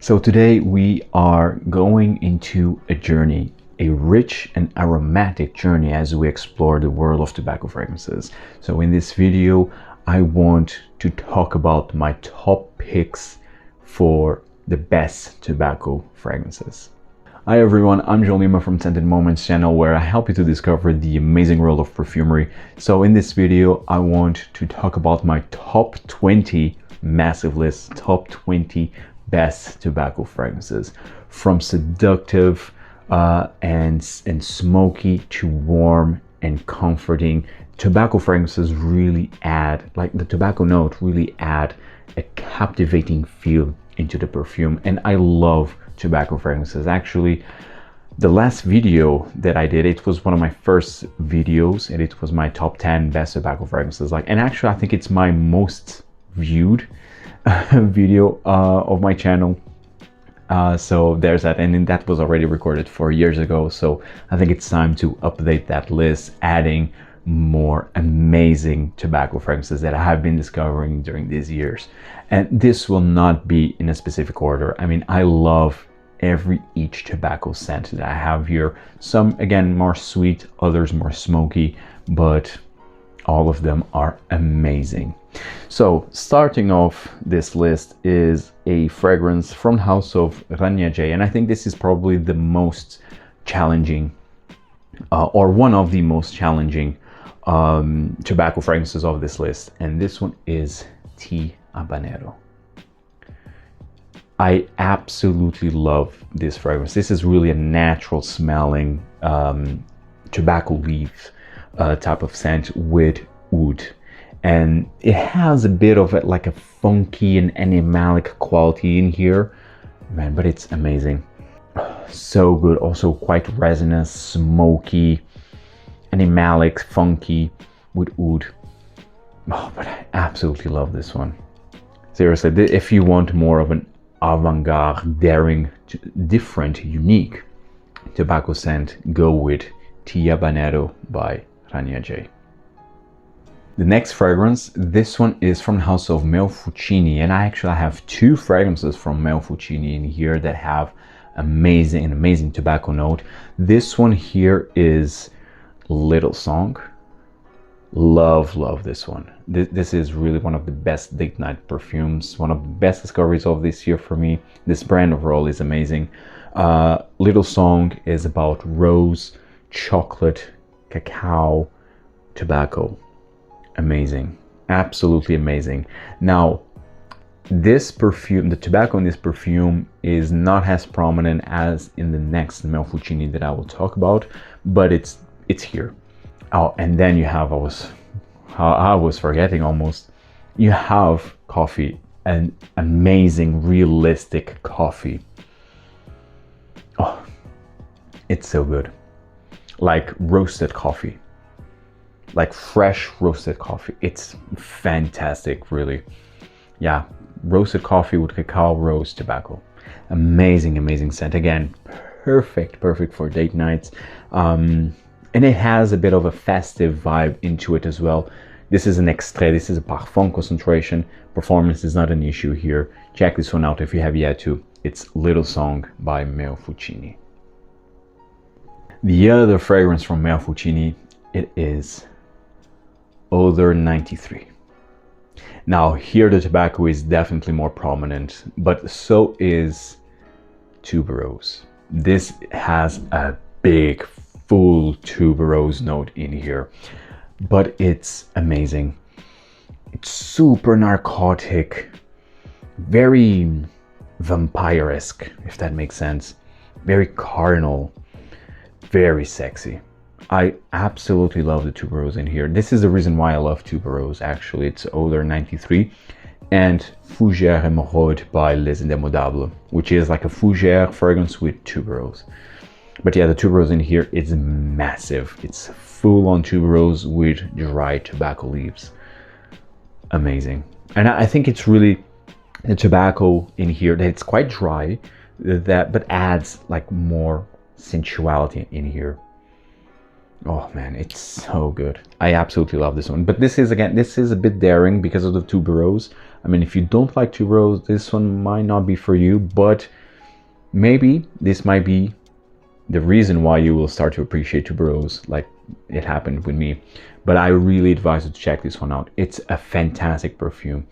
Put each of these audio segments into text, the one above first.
So today we are going into a journey, a rich and aromatic journey as we explore the world of tobacco fragrances. So in this video, I want to talk about my top picks for the best tobacco fragrances. Hi everyone, I'm Jolima from Scented Moments channel, where I help you to discover the amazing world of perfumery. So in this video, I want to talk about my top 20 massive list, top 20 best tobacco fragrances, from seductive and smoky to warm and comforting. Tobacco fragrances really add, like the tobacco note really add a captivating feel into the perfume, and I love tobacco fragrances. Actually, the last video that I did, it was one of my first videos, and it was my top 10 best tobacco fragrances. And actually I think it's my most viewed video of my channel. So there's that, and that was already recorded 4 years ago. So I think it's time to update that list, adding more amazing tobacco fragrances that I have been discovering during these years. And this will not be in a specific order. I mean, I love each tobacco scent that I have here. Some, again, more sweet, others more smoky, but all of them are amazing. So starting off this list is a fragrance from the house of Rania J, and I think this is probably the most challenging or one of the most challenging tobacco fragrances of this list, and this one is Tea Habanero. I absolutely love this fragrance. This is really a natural smelling tobacco leaf type of scent with oud, and it has a bit of like a funky and animalic quality in here, man, but it's amazing. So good. Also quite resinous, smoky, animalic, funky with oud. Oh, but I absolutely love this one. Seriously, if you want more of an avant-garde, daring, different, unique tobacco scent, go with Tea Habanero by Rania J. The next fragrance, this one is from the house of Meo Fusciuni, and I actually have two fragrances from Meo Fusciuni in here that have amazing tobacco note. This one here is Little Song. Love this one. This is really one of the best date night perfumes, one of the best discoveries of this year for me. This brand overall is amazing. Little Song is about rose, chocolate, cacao, tobacco. Amazing, absolutely amazing. Now, this perfume, the tobacco in this perfume is not as prominent as in the next Meo Fusciuni that I will talk about, but it's here. Oh, and then you have, I was forgetting almost, you have coffee, an amazing realistic coffee. Oh, it's so good. Like roasted coffee, like fresh roasted coffee. It's fantastic, really. Yeah, roasted coffee with cacao rose tobacco. Amazing scent. Again, perfect for date nights. And it has a bit of a festive vibe into it as well. This is an extrait, this is a parfum concentration. Performance is not an issue here. Check this one out if you have yet to. It's Little Song by Meo Fusciuni. The other fragrance from Meo Fusciuni, it is Odor 93. Now here the tobacco is definitely more prominent, but so is tuberose. This has a big full tuberose note in here, but it's amazing. It's super narcotic, very vampire-esque, if that makes sense. Very carnal, very sexy. I absolutely love the tuberose in here. This is the reason why I love tuberose, actually. It's Odor 93 and Fougère Émeraude by Les Indémodables, which is like a fougère fragrance with tuberose. But yeah, the tuberose in here is massive. It's full on tuberose with dry tobacco leaves. Amazing. And I think it's really the tobacco in here that it's quite dry, but adds like more sensuality in here. Oh man, it's so good. I absolutely love this one. But this is, again, this is a bit daring because of the tuberose. I mean, if you don't like tuberose, this one might not be for you, but maybe this might be the reason why you will start to appreciate tuberose, like it happened with me. But I really advise you to check this one out. It's a fantastic perfume.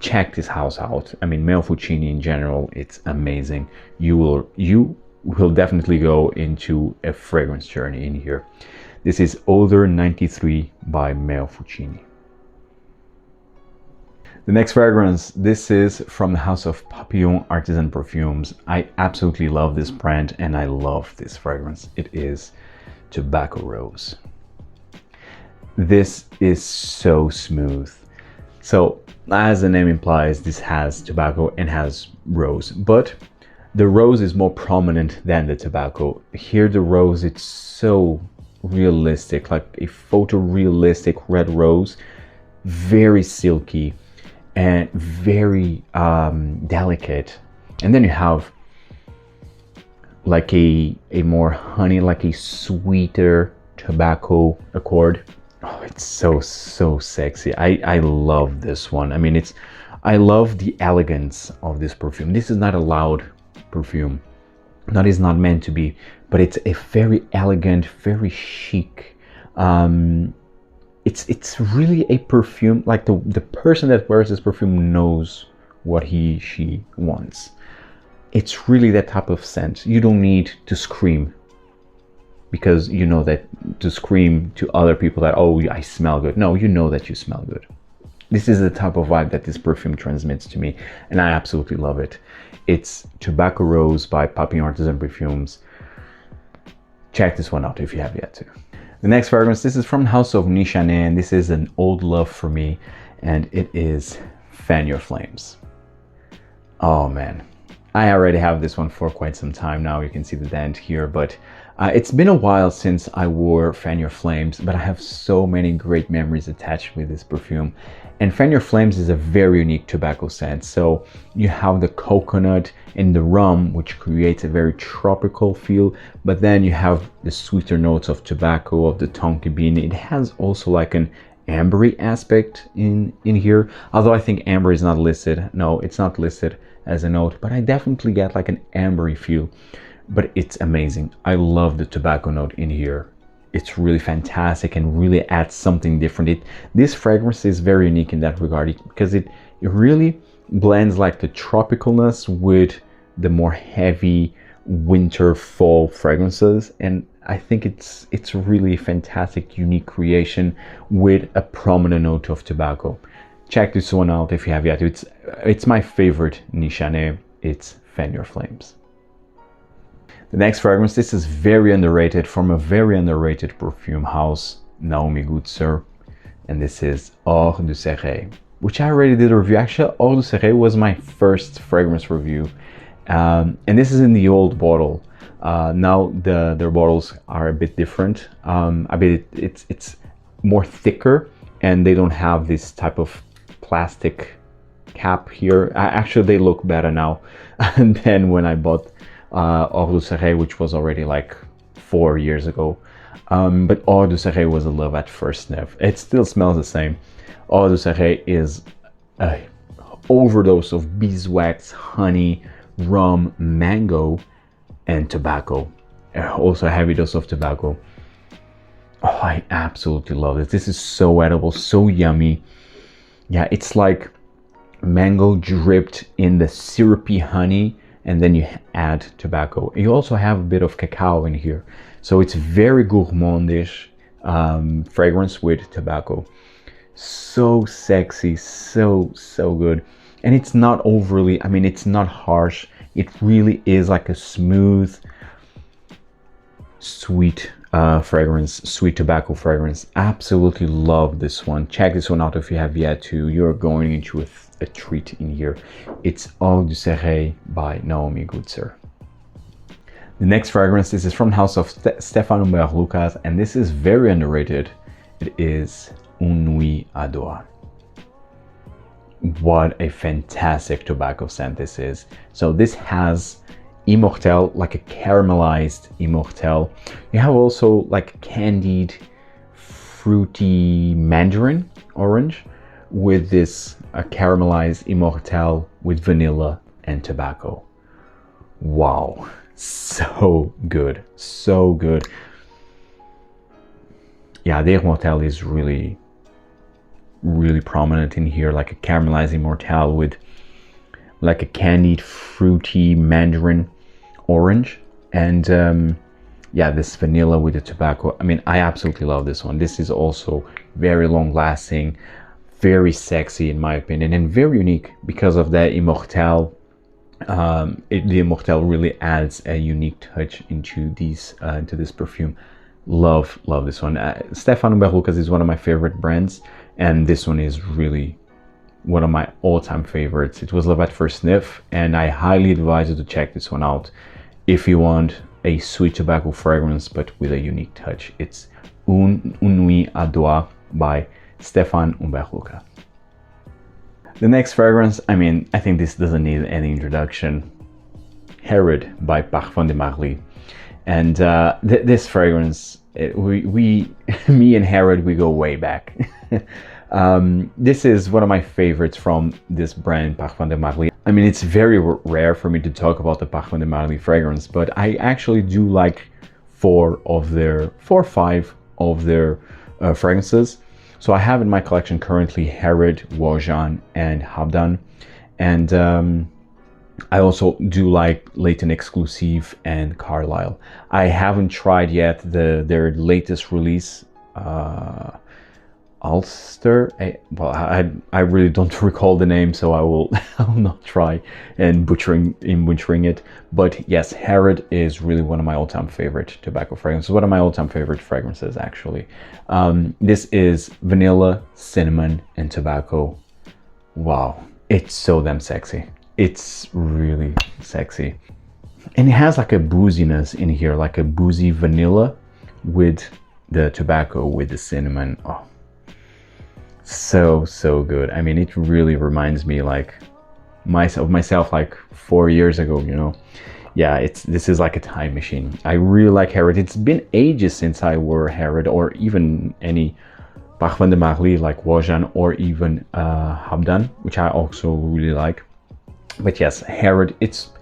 Check this house out. I mean, Meo Fusciuni in general, it's amazing. You will definitely go into a fragrance journey in here. This is Odor 93 by Meo Fusciuni. The next fragrance, this is from the house of Pappilon Artisan Perfumes. I absolutely love this brand and I love this fragrance. It is Tobacco Rose. This is so smooth. So as the name implies, this has tobacco and has rose, but the rose is more prominent than the tobacco. Here the rose, it's so realistic, like a photorealistic red rose, very silky and very delicate. And then you have like a more honey, like a sweeter tobacco accord. Oh, it's so sexy. I love this one. I mean, I love the elegance of this perfume. This is not a loud perfume. That is not meant to be, but it's a very elegant, very chic. It's really a perfume, like the person that wears this perfume knows what she wants. It's really that type of scent. You don't need to scream, because you know that to scream to other people that, oh, I smell good. No, you know that you smell good. This is the type of vibe that this perfume transmits to me, and I absolutely love it. It's Tobacco Rose by Pappilon Artisan Perfumes. Check this one out if you have yet to. The next fragrance, this is from the house of Nishane, and this is an old love for me, and it is Fan Your Flames. Oh man, I already have this one for quite some time now. You can see the dent here, but it's been a while since I wore Fan Your Flames, but I have so many great memories attached with this perfume. And Fan Your Flames is a very unique tobacco scent. So you have the coconut and the rum, which creates a very tropical feel, but then you have the sweeter notes of tobacco, of the tonka bean. It has also like an ambery aspect in here, although I think amber is not listed. No, it's not listed as a note, but I definitely get like an ambery feel. But it's amazing. I love the tobacco note in here. It's really fantastic and really adds something different. This fragrance is very unique in that regard, because it really blends like the tropicalness with the more heavy winter fall fragrances, and I think it's really a fantastic, unique creation with a prominent note of tobacco. Check this one out if you have yet. It's my favorite Nishane. It's Fan Your Flames. The next fragrance, this is very underrated, from a very underrated perfume house, Naomi Goodsir, and this is Hors du Sérail, which I already did a review. Actually, Hors du Sérail was my first fragrance review, and this is in the old bottle. Now their bottles are a bit different. It's more thicker, and they don't have this type of plastic cap here. Actually, they look better now than when I bought Hors du Sérail, which was already like 4 years ago. But Hors du Sérail was a love at first sniff. It still smells the same. Hors du Sérail is an overdose of beeswax, honey, rum, mango, and tobacco. Also a heavy dose of tobacco. Oh, I absolutely love this. This is so edible, so yummy. Yeah, it's like mango dripped in the syrupy honey, and then you add tobacco. You also have a bit of cacao in here. So it's very gourmandish fragrance with tobacco. So sexy, so good. And it's not overly, I mean, it's not harsh. It really is like a smooth, sweet fragrance, sweet tobacco fragrance. Absolutely love this one. Check this one out if you have yet to. You're going into a treat in here. It's Hors du Sérail by Naomi Goodsir. The next fragrance, this is from the house of Stefan Lucas, and this is very underrated. It is Nuit à Doha. What a fantastic tobacco scent this is. So this has immortel, like a caramelized immortel. You have also like candied fruity mandarin orange with this caramelized immortel with vanilla and tobacco. Wow, so good, so good. Yeah, the immortel is really prominent in here, like a caramelized immortel with like a candied fruity mandarin orange, and yeah, this vanilla with the tobacco. I mean, I absolutely love this one. This is also very long lasting, very sexy in my opinion, and very unique because of that immortel. The immortel really adds a unique touch into this perfume. Love this one. Stefan Lucas is one of my favorite brands, and this one is really one of my all-time favorites. It was love at first sniff, and I highly advise you to check this one out if you want a sweet tobacco fragrance but with a unique touch. It's Nuit à Doha by Stefan Lucas. The next fragrance, I mean, I think this doesn't need any introduction. Herod by Parfums de Marly. And this fragrance, me and Herod, we go way back. This is one of my favorites from this brand, Parfums de Marly. I mean, it's very rare for me to talk about the Parfums de Marly fragrance, but I actually do like 4 or 5 of their fragrances. So I have in my collection currently Herod, Wojan, and Habdan. And I also do like Leighton Exclusive and Carlisle. I haven't tried yet their latest release, Ulster. I really don't recall the name, so I will not try in butchering it. But yes, Herod is really one of my all-time favorite tobacco fragrances. One of my all-time favorite fragrances, actually. This is vanilla, cinnamon, and tobacco. Wow, it's so damn sexy. It's really sexy, and it has like a booziness in here, like a boozy vanilla with the tobacco with the cinnamon. Oh, so good. I mean, it really reminds me like myself like 4 years ago, you know. Yeah, this is like a time machine. I really like Herod. It's been ages since I wore Herod or even any Parfums de Marly like Wojan or even Habdan, which I also really like. But yes, Herod, it's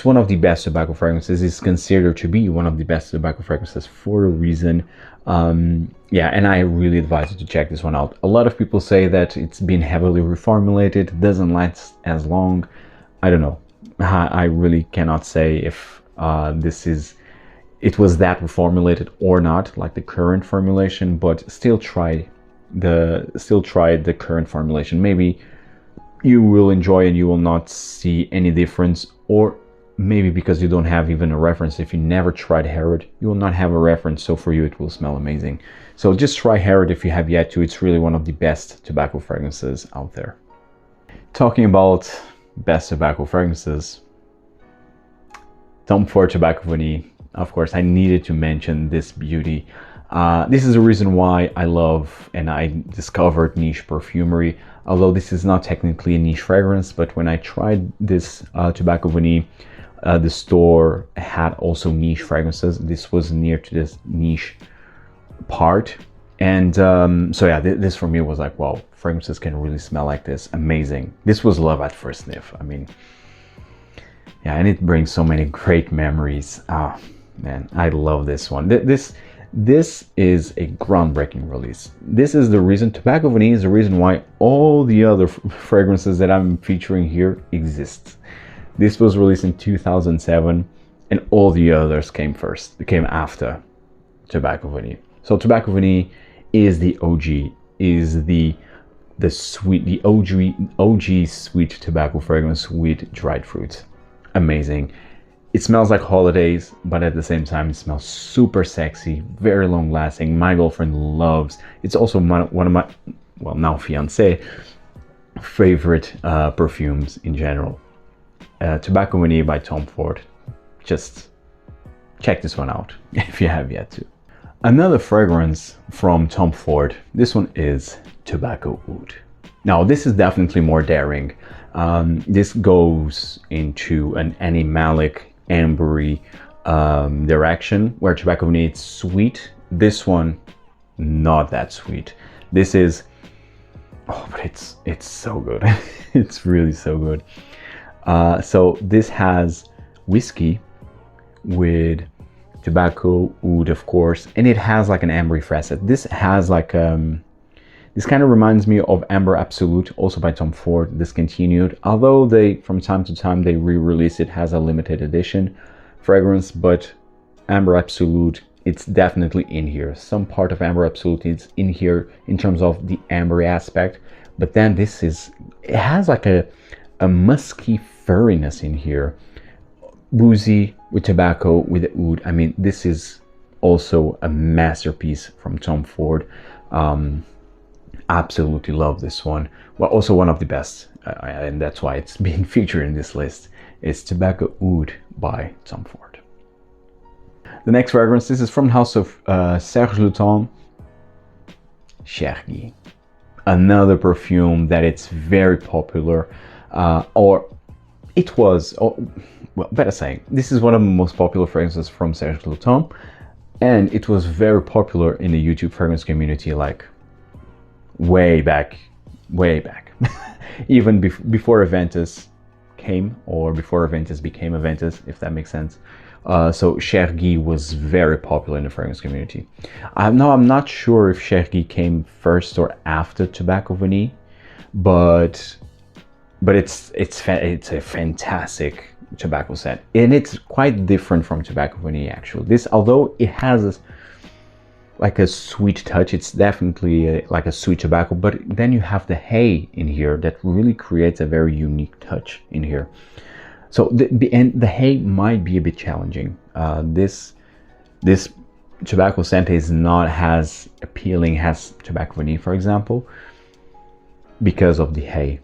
one of the best tobacco fragrances. It's considered to be one of the best tobacco fragrances for a reason. Yeah, and I really advise you to check this one out. A lot of people say that it's been heavily reformulated, doesn't last as long. I don't know. I really cannot say if it was that reformulated or not, like the current formulation, but still try the current formulation. Maybe you will enjoy and you will not see any difference, or maybe because you don't have even a reference. If you never tried Herod, you will not have a reference, so for you it will smell amazing. So just try Herod if you have yet to. It's really one of the best tobacco fragrances out there. Talking about best tobacco fragrances, Tom Ford Tobacco Vanille. Of course, I needed to mention this beauty. This is the reason why I love and I discovered niche perfumery. Although this is not technically a niche fragrance, but when I tried this Tobacco Vanille, the store had also niche fragrances. This was near to this niche part. And so yeah, this for me was like, wow, fragrances can really smell like this. Amazing. This was love at first sniff. I mean, yeah, and it brings so many great memories. Ah, man, I love this one. This is a groundbreaking release. This is the reason, Tobacco Vanille is the reason why all the other fragrances that I'm featuring here exist. This was released in 2007 and all the others came after Tobacco Vanille. So Tobacco Vanille is the OG, is the OG sweet tobacco fragrance with dried fruits. Amazing. It smells like holidays, but at the same time, it smells super sexy, very long lasting. My girlfriend loves. It's also one of my, well, now fiance, favorite perfumes in general. Tobacco Vanille by Tom Ford. Just check this one out if you have yet to. Another fragrance from Tom Ford. This one is Tobacco Oud. Now, this is definitely more daring. This goes into an animalic, ambery direction, where Tobacco Vanille is sweet. This one, not that sweet. This is, oh, but it's so good. It's really so good. So this has whiskey with Tobacco Oud, of course, and it has like an ambery facet. This has like this kind of reminds me of Amber Absolute, also by Tom Ford, discontinued. Although they, from time to time, they re-release it as a limited edition fragrance, but Amber Absolute, it's definitely in here. Some part of Amber Absolute is in here in terms of the ambery aspect, but then this is, it has like a musky furriness in here. Boozy with tobacco, with the oud. I mean, this is also a masterpiece from Tom Ford. Absolutely love this one. Well, also one of the best, and that's why it's being featured in this list. It's Tobacco Oud by Tom Ford. The next fragrance, this is from the house of Serge Lutens, Chergui. Another perfume that it's very popular, or it was, well, better saying, this is one of the most popular fragrances from Serge Lutens, and it was very popular in the YouTube fragrance community, like way back, even before Aventus came, or before Aventus became Aventus, if that makes sense. So Chergui was very popular in the fragrance community. Now I'm not sure if Chergui came first or after Tobacco Vanille, but it's a fantastic tobacco scent, and it's quite different from Tobacco Vanille actually. This, although it has like a sweet touch, it's definitely like a sweet tobacco, but then you have the hay in here that really creates a very unique touch in here. So the hay might be a bit challenging. This tobacco scent is not as appealing as Tobacco Vanille, for example, because of the hay.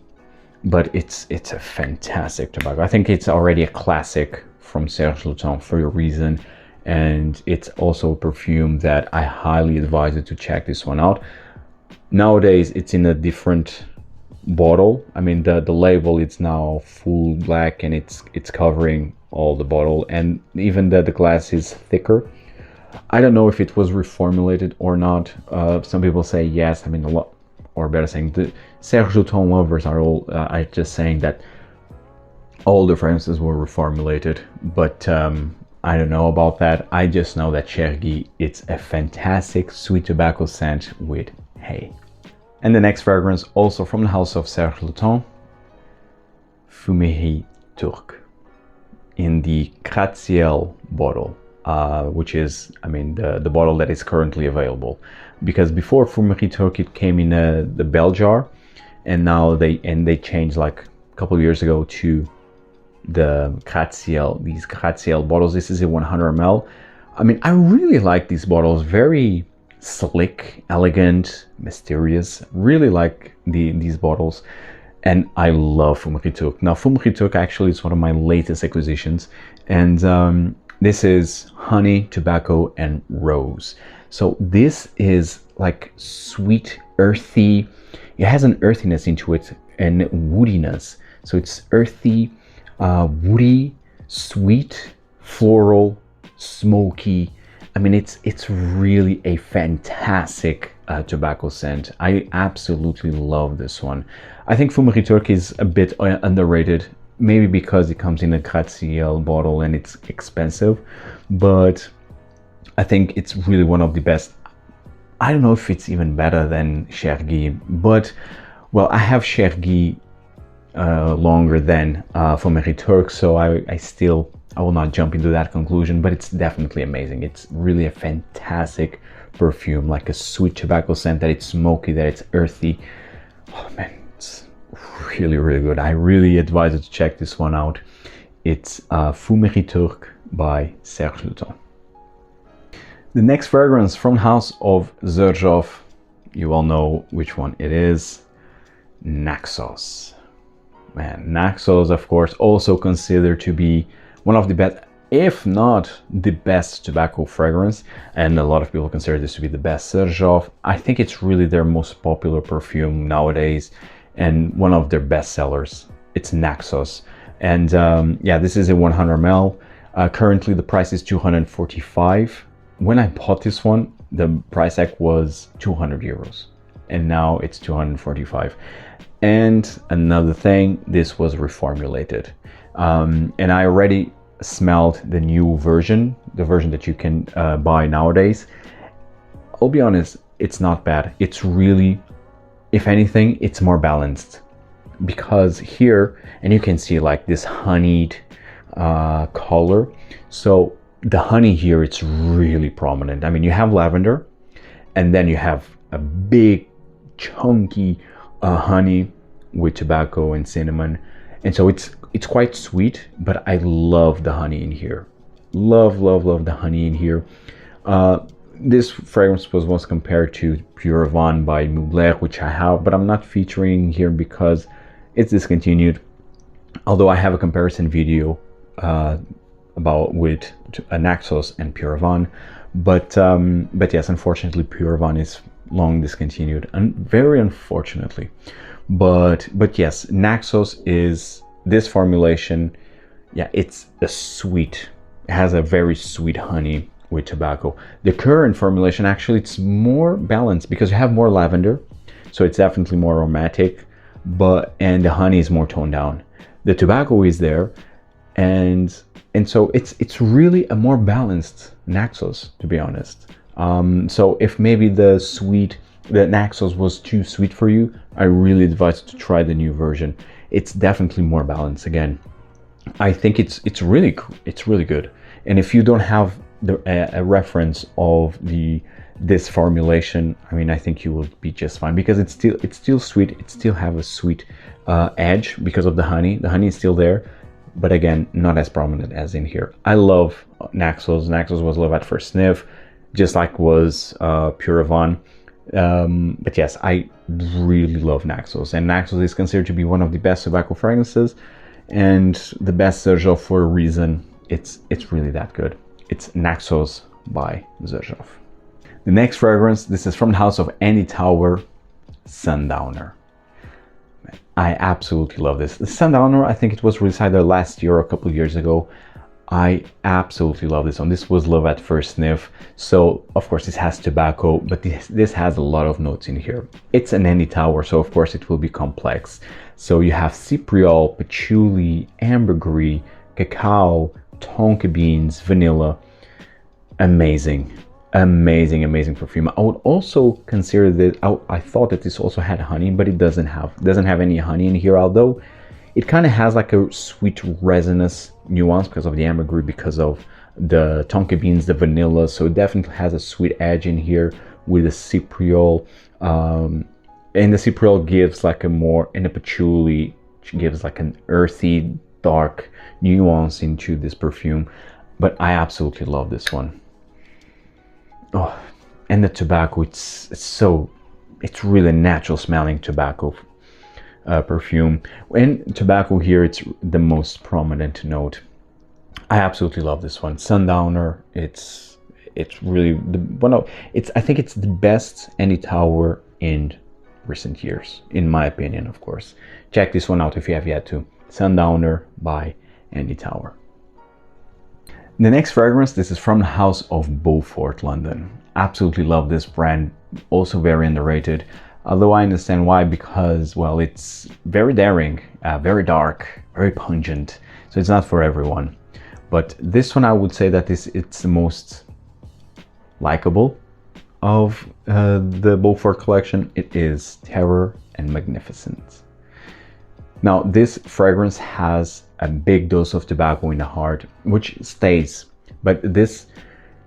But it's a fantastic tobacco. I think it's already a classic from Serge Lutens for a reason, and it's also a perfume that I highly advise you to check this one out. Nowadays it's in a different bottle. I mean, the label, it's now full black, and it's covering all the bottle, and even the glass is thicker. I don't know if it was reformulated or not. Some people say yes. I mean, a lot, or better saying, the Serge Lutens lovers are all just saying that all the fragrances were reformulated, but I don't know about that. I just know that Chergui, it's a fantastic sweet tobacco scent with hay. And the next fragrance, also from the house of Serge Lutens, Fumerie Turque, in the Gratte-Ciel bottle, which is, I mean, the bottle that is currently available. Because before Fumerie Turque, it came in the bell jar, and now they changed like a couple of years ago to the Gratte-Ciel, these Gratte-Ciel bottles. This is a 100 ml. I mean, I really like these bottles. Very slick, elegant, mysterious. Really like these bottles, and I love Fumerie Turque. Now, Fumerie Turque actually is one of my latest acquisitions, and this is honey, tobacco, and rose. So this is like sweet, earthy. It has an earthiness into it and woodiness. So it's earthy, woody, sweet, floral, smoky. I mean, it's really a fantastic tobacco scent. I absolutely love this one. I think Fumerie Turque is a bit underrated, maybe because it comes in a Gratte-Ciel bottle and it's expensive, but I think it's really one of the best. I don't know if it's even better than Chergui, but well, I have Chergui longer than Fumerie Turque, so I will not jump into that conclusion, but it's definitely amazing. It's really a fantastic perfume, like a sweet tobacco scent, that it's smoky, that it's earthy. Oh man, it's really, really good. I really advise you to check this one out. It's Fumerie Turque by Serge Lutens. The next fragrance from the house of Xerjoff, you all know which one it is, Naxos. Man, Naxos, of course, also considered to be one of the best, if not the best tobacco fragrance, and a lot of people consider this to be the best Xerjoff. I think it's really their most popular perfume nowadays, and one of their best sellers. it's Naxos. And yeah, this is a 100 ml. Currently the price is 245. When I bought this one, the price tag was 200 euros, and now it's 245. And another thing, this was reformulated. And I already smelled the new version, the version that you can buy nowadays. I'll be honest, it's not bad. It's really, if anything, it's more balanced, because here, and you can see like this honeyed color. So the honey here, it's really prominent. I mean, you have lavender, and then you have a big chunky honey with tobacco and cinnamon, and so it's quite sweet. But I love the honey in here. Love the honey in here. This fragrance was once compared to Pure Vin by Mugler, which I have, but I'm not featuring here because it's discontinued. Although I have a comparison video about with Naxos and Pure Vin, but yes, unfortunately Pure Vin is long discontinued, and very unfortunately. But yes, Naxos is this formulation. Yeah, it's a sweet. It has a very sweet honey with tobacco. The current formulation, actually, it's more balanced because you have more lavender, so it's definitely more aromatic, and the honey is more toned down. The tobacco is there, and so it's really a more balanced Naxos, to be honest. So if maybe the Naxos was too sweet for you, I really advise to try the new version. It's definitely more balanced. Again, I think it's really good. And if you don't have a reference of this formulation, I mean, I think you will be just fine, because it's still sweet. It still have a sweet edge because of the honey. The honey is still there, but again, not as prominent as in here. I love Naxos. Naxos was love at first sniff, just like was Pure Vin. But yes, I really love Naxos, and Naxos is considered to be one of the best tobacco fragrances and the best Xerjoff for a reason. It's really that good. It's Naxos by Xerjoff. The next fragrance, this is from the house of Andy Tauer, Sundowner. I absolutely love this. The Sundowner, I think it was released either last year or a couple of years ago. I absolutely love this one. This was love at first sniff. So of course this has tobacco, but this has a lot of notes in here. It's an Andy Tauer, so of course it will be complex. So you have cypriol, patchouli, ambergris, cacao, tonka beans, vanilla. Amazing perfume. I would also consider that I thought that this also had honey, but it doesn't have any honey in here, although it kind of has like a sweet resinous nuance because of the ambergris, because of the tonka beans, the vanilla. So it definitely has a sweet edge in here with the cypriol, and the cypriol gives like a more, and the patchouli gives like an earthy, dark nuance into this perfume. But I absolutely love this one. Oh, and the tobacco, it's really natural smelling tobacco perfume. And tobacco here, it's the most prominent note. I absolutely love this one. Sundowner, it's really I think it's the best Andy Tauer in recent years, in my opinion, of course. Check this one out if you have yet to. Sundowner by Andy Tauer. The next fragrance, this is from the house of Beaufort, London. Absolutely love this brand, also very underrated. Although I understand why, because, well, it's very daring, very dark, very pungent. So it's not for everyone. But this one, I would say that it's the most likable of the Beaufort collection. It is Terror and Magnificence. Now, this fragrance has a big dose of tobacco in the heart, which stays, but this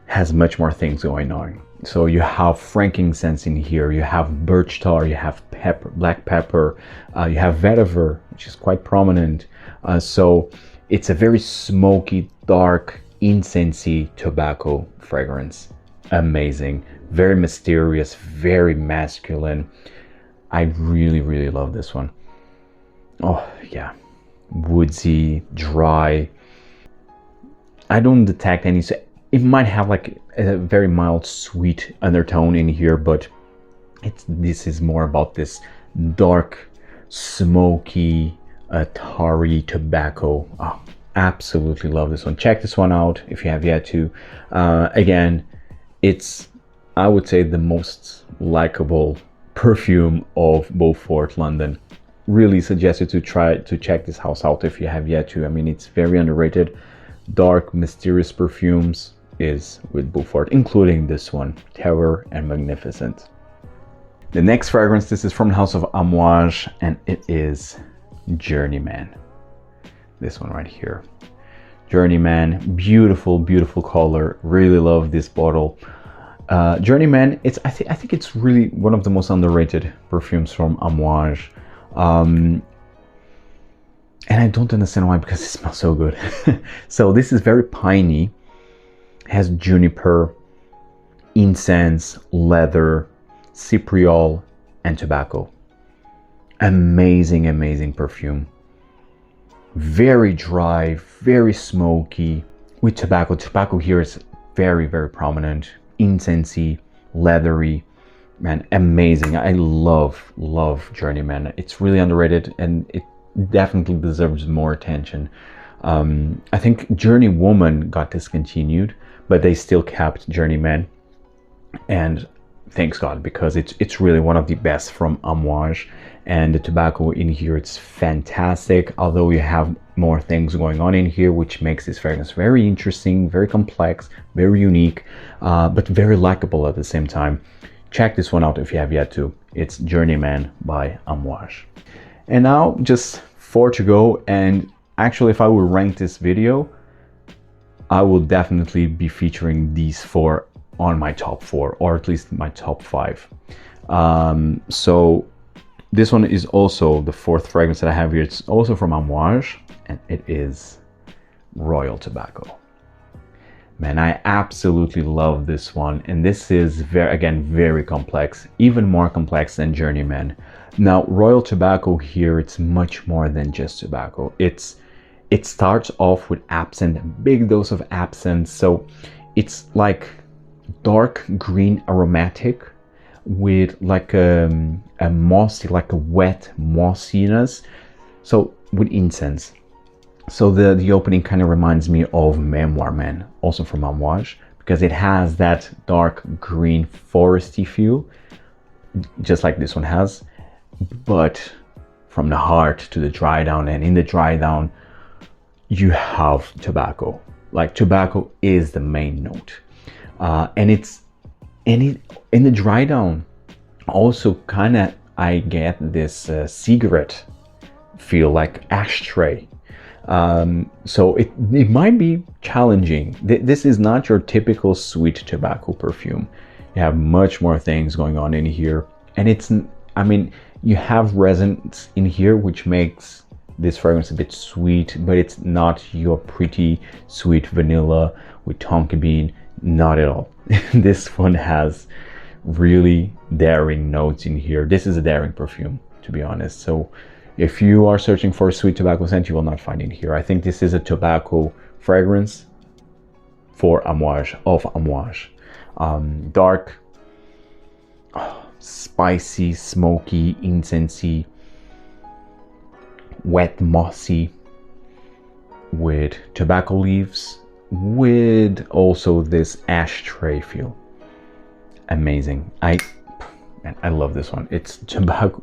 has much more things going on. So you have frankincense in here, you have birch tar, you have pepper, black pepper, you have vetiver, which is quite prominent. So it's a very smoky, dark, incensey tobacco fragrance. Amazing, very mysterious, very masculine. I really love this one. Oh yeah, woodsy, dry. I don't detect any, so it might have like a very mild sweet undertone in here, but this is more about this dark, smoky, a tarry tobacco. Oh, absolutely love this one. Check this one out if you have yet to. Again, it's, I would say, the most likable perfume of Beaufort London. Really suggest you to try to check this house out if you have yet to. I mean, it's very underrated. Dark, mysterious perfumes is with Beaufort, including this one, Terror and Magnificence. The next fragrance, this is from the house of Amouage, and it is Journey Man. This one right here. Journey Man, beautiful, beautiful color. Really love this bottle. Journey Man, I think it's really one of the most underrated perfumes from Amouage. And I don't understand why, because it smells so good. So this is very piney, has juniper, incense, leather, cypriol, and tobacco. Amazing, amazing perfume. Very dry, very smoky, with tobacco. Tobacco here is very, very prominent. Incensey, leathery, man, amazing. I love Journey Man. It's really underrated, and it definitely deserves more attention. I think Journey Woman got discontinued, but they still kept Journey Man, and thanks God, because it's really one of the best from Amouage. And the tobacco in here, it's fantastic, although you have more things going on in here, which makes this fragrance very interesting, very complex, very unique, but very likable at the same time. Check this one out if you have yet to. It's Journey Man by Amouage. And now just 4 to go, and actually if I would rank this video, I will definitely be featuring these 4 on my top 4, or at least my top 5. So this one is also the 4th fragrance that I have here. It's also from Amouage, and it is Royal Tobacco. Man, I absolutely love this one, and this is very complex, even more complex than Journey Man. Now, Royal Tobacco here, it's much more than just tobacco. It starts off with absinthe, a big dose of absinthe, so it's like dark green aromatic with like a mossy, like a wet mossiness, so with incense. So the opening kind of reminds me of Memoir Man, also from Amouage, because it has that dark green foresty feel, just like this one has, but from the heart to the dry down, and in the dry down you have tobacco. Like, tobacco is the main note, and in the dry down also kind of I get this cigarette feel, like ashtray. So it might be challenging. This is not your typical sweet tobacco perfume. You have much more things going on in here, and I mean, you have resins in here, which makes this fragrance a bit sweet, but it's not your pretty sweet vanilla with tonka bean, not at all. This one has really daring notes in here. This is a daring perfume, to be honest. So if you are searching for a sweet tobacco scent, you will not find it here. I think this is a tobacco fragrance for Amouage, of Amouage. Dark, spicy, smoky, incensey, wet, mossy, with tobacco leaves, with also this ashtray feel. Amazing. I love this one. It's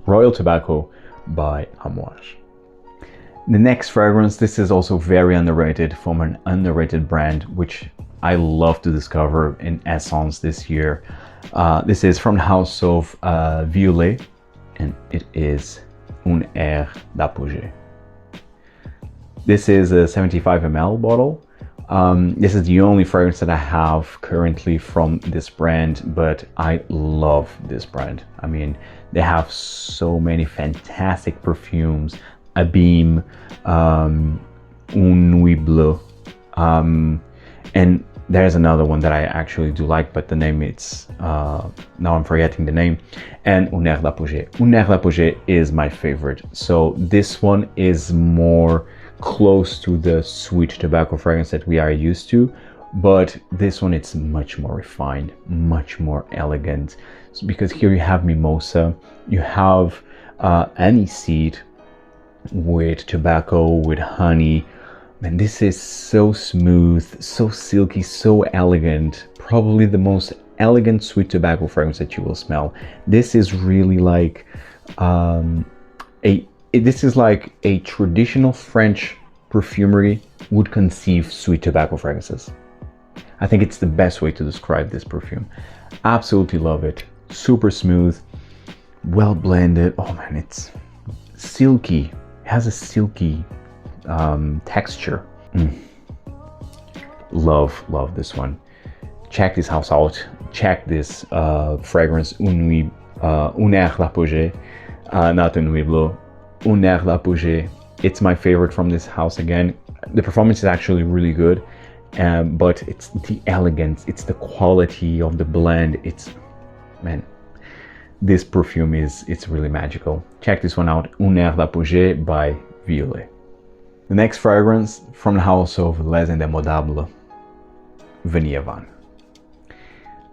Royal Tobacco by Amouage. The next fragrance, this is also very underrated, from an underrated brand, which I love to discover in Essence this year. This is from the house of Violet, and it is Un Air d'Apogée. This is a 75 ml bottle. This is the only fragrance that I have currently from this brand, but I love this brand. I mean, they have so many fantastic perfumes. Abîme, Un Nuit Bleu, and there's another one that I actually do like, but the name it's now I'm forgetting the name. And Un Air d'Apogée. Un Air d'Apogée is my favorite. So this one is more close to the sweet tobacco fragrance that we are used to, but this one, it's much more refined, much more elegant, because here you have mimosa, you have aniseed, with tobacco, with honey. Man, this is so smooth, so silky, so elegant. Probably the most elegant sweet tobacco fragrance that you will smell. This is really like this is like a traditional French perfumery would conceive sweet tobacco fragrances. I think it's the best way to describe this perfume. Absolutely love it. Super smooth, well blended. Oh man, it's silky. It has a silky texture. Love this one. Check this house out. Check this fragrance, Nuit, Un Air d'Apogée, not Un Nuit Bleu, Un Air d'Apogée. It's my favorite from this house again. The performance is actually really good, but it's the elegance, it's the quality of the blend. It's, man, this perfume it's really magical. Check this one out, Un Air d'Apogée by Violet. The next fragrance from the house of Les Indémodables, Vanille Van.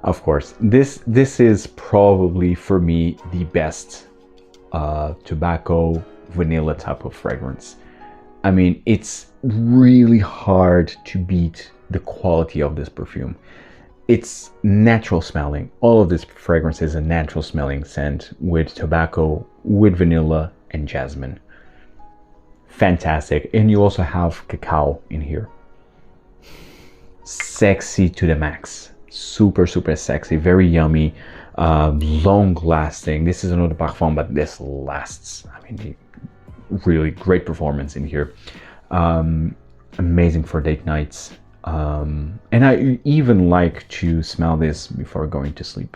Of course, this is probably for me the best tobacco vanilla type of fragrance. I mean, it's really hard to beat the quality of this perfume. It's natural smelling. All of this fragrance is a natural smelling scent with tobacco, with vanilla and jasmine. Fantastic. And you also have cacao in here. Sexy to the max. Super sexy, very yummy, long lasting. This is another parfum, but this lasts. I mean, really great performance in here. Amazing for date nights. And I even like to smell this before going to sleep.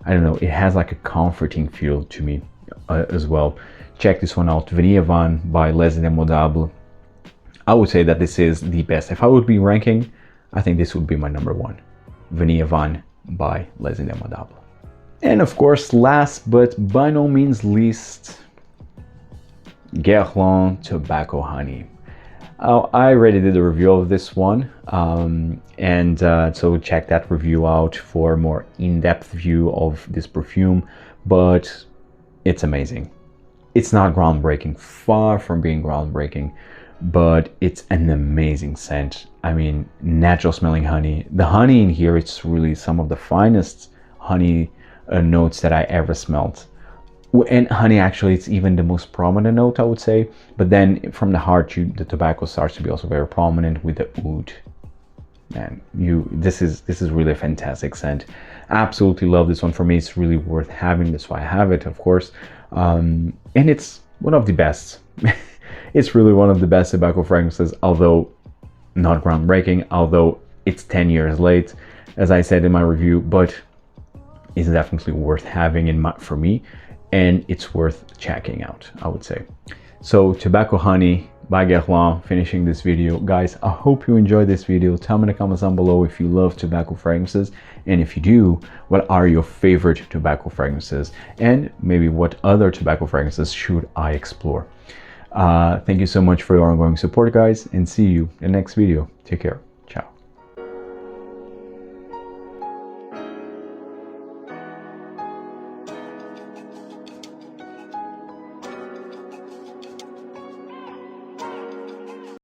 I don't know, it has like a comforting feel to me as well. Check this one out, Vanille Van by Les Indémodables. I would say that this is the best. If I would be ranking, I think this would be my number one. Vanille Van by Les Indémodables. And of course, last but by no means least, Guerlain Tobacco Honey. I already did a review of this one, so check that review out for a more in-depth view of this perfume, but it's amazing. It's not groundbreaking, far from being groundbreaking, but it's an amazing scent. I mean, natural smelling honey. The honey in here, it's really some of the finest honey notes that I ever smelled. And honey, actually, it's even the most prominent note, I would say. But then from the heart, the tobacco starts to be also very prominent with the oud. Man, this is really a fantastic scent. Absolutely love this one. For me, it's really worth having. That's why I have it, of course. And it's one of the best. It's really one of the best tobacco fragrances, although not groundbreaking, although it's 10 years late, as I said in my review, but it's definitely worth having for me, and it's worth checking out, I would say. So Tobacco Honey by Guerlain, finishing this video. Guys, I hope you enjoyed this video. Tell me in the comments down below if you love tobacco fragrances, and if you do, what are your favorite tobacco fragrances, and maybe what other tobacco fragrances should I explore. Thank you so much for your ongoing support, guys, and see you in the next video. Take care.